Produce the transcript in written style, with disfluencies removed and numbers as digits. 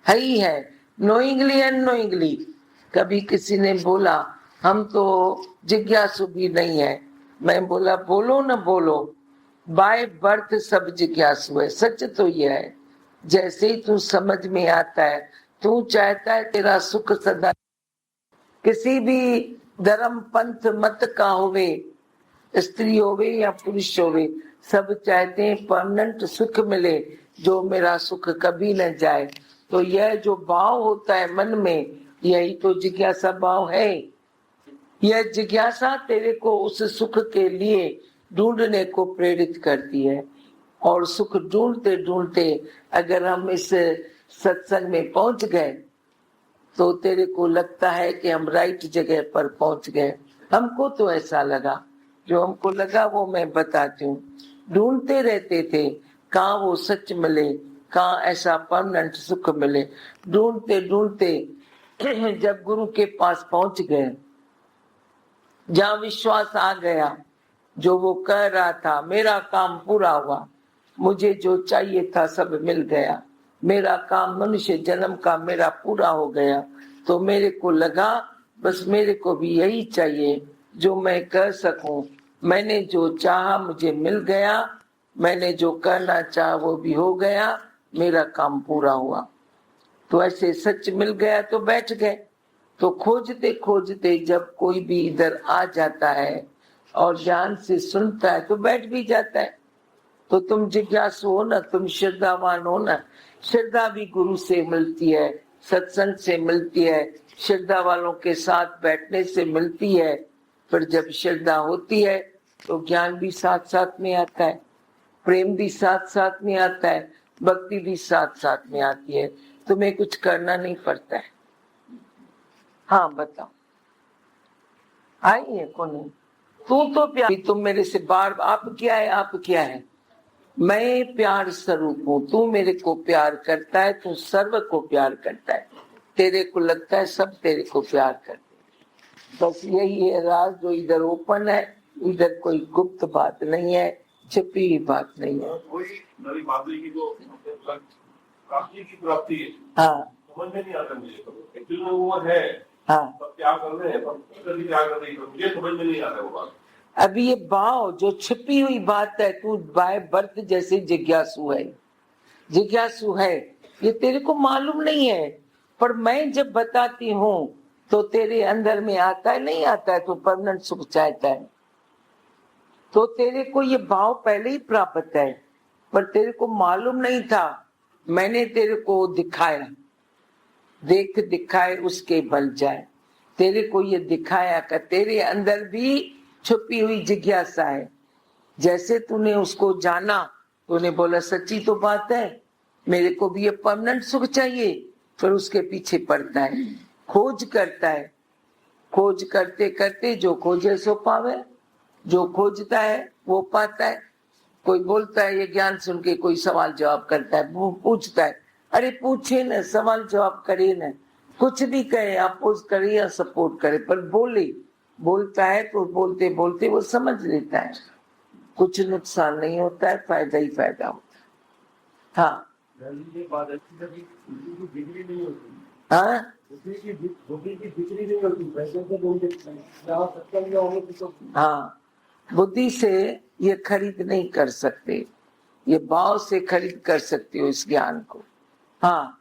है ही है, knowingly unknowingly. कभी किसी ने बोला हम तो जिज्ञासु भी नहीं है, मैं बोला बोलो न बोलो, बाय बर्थ सब जिज्ञासु है। सच तो यह है, जैसे ही तू समझ में आता है, तू चाहता है तेरा सुख सदा, किसी भी धर्म पंथ मत का होवे, स्त्री होवे या पुरुष होवे, सब चाहते हैं परमानेंट सुख मिले, जो मेरा सुख कभी न जाए। तो यह जो भाव होता है मन में, यही तो जिज्ञासा भाव है। यह जिज्ञासा तेरे को उस सुख के लिए ढूंढने को प्रेरित करती है। और सुख ढूंढते ढूंढते अगर हम इस सत्संग में पहुंच गए, तो तेरे को लगता है कि हम राइट जगह पर पहुंच गए। हमको तो ऐसा लगा, जो हमको लगा वो मैं बताती हूँ। ढूंढते रहते थे कहाँ वो सच मिले, कहाँ ऐसा परमानेंट सुख मिले। ढूंढते ढूंढते जब गुरु के पास पहुंच गए, जहाँ विश्वास आ गया, जो वो कह रहा था मेरा काम पूरा हुआ, मुझे जो चाहिए था सब मिल गया, मेरा काम मनुष्य जन्म का मेरा पूरा हो गया, तो मेरे को लगा बस मेरे को भी यही चाहिए जो मैं कर सकूं। मैंने जो चाहा मुझे मिल गया, मैंने जो करना चाहा वो भी हो गया, मेरा काम पूरा हुआ। तो ऐसे सच मिल गया तो बैठ गए। तो खोजते खोजते जब कोई भी इधर आ जाता है और ध्यान से सुनता है तो बैठ भी जाता है। तो तुम जिज्ञासु हो ना, तुम श्रद्धावान हो ना। श्रद्धा भी गुरु से मिलती है, सत्संग से मिलती है, श्रद्धा वालों के साथ बैठने से मिलती है। फिर जब श्रद्धा होती है तो ज्ञान भी साथ साथ में आता है, प्रेम भी साथ साथ में आता है, भक्ति भी साथ साथ में आती है। तुम्हें कुछ करना नहीं पड़ता है। हाँ बताओ, आई है कौन? तू तो प्यार, तुम मेरे से बार आप क्या है, आप क्या है? मैं प्यार स्वरूप हूँ। तू मेरे को प्यार करता है, तू सर्व को प्यार करता है। तेरे को लगता है सब तेरे को प्यार करते हैं। बस यही है राज, जो इधर ओपन है, इधर कोई गुप्त बात नहीं है, छिपी हुई बात नहीं है। कोई नरी माधुरी की जो प्राप्ति की प्राप्ति है, हाँ समझ में नहीं आता मुझे। एक्चुअली वो है, हाँ, सब क्या कर रहे हैं, पर क्या कर रही है, मुझे समझ में नहीं आता वो बात। अभी ये भाव जो छिपी हुई बात है, तू बाय बर्थ जैसे जिज्ञासु है, जिज्ञासु है, ये तेरे को मालूम नहीं है। पर मैं जब बताती हूँ तो तेरे अंदर में आता है, नहीं आता है तो परमानेंट सुख चाहता है। तो तेरे को ये भाव पहले ही प्राप्त है, पर तेरे को मालूम नहीं था। मैंने तेरे को दिखाया, देख दिखाए उसके बल जाए। तेरे को ये दिखाया कि तेरे अंदर भी छुपी हुई जिज्ञासा है। जैसे तूने उसको जाना, तूने बोला सच्ची तो बात है, मेरे को भी ये परमानेंट सुख चाहिए। फिर उसके पीछे पड़ता है, खोज करता है, खोज करते करते जो खोजे सो पावे। जो खोजता है वो पाता है। कोई बोलता है ये ज्ञान सुन के, कोई सवाल जवाब करता है, वो पूछता है, अरे पूछे न, सवाल जवाब करे न, कुछ भी कहे, अपोज करे या सपोर्ट करे, पर बोले, बोलता है तो बोलते बोलते वो समझ लेता है। कुछ नुकसान नहीं होता है, फायदा ही फायदा होता है। हाँ हाँ, बुद्धि से ये खरीद नहीं कर सकते, ये भाव से खरीद कर सकते हो इस ज्ञान को। हाँ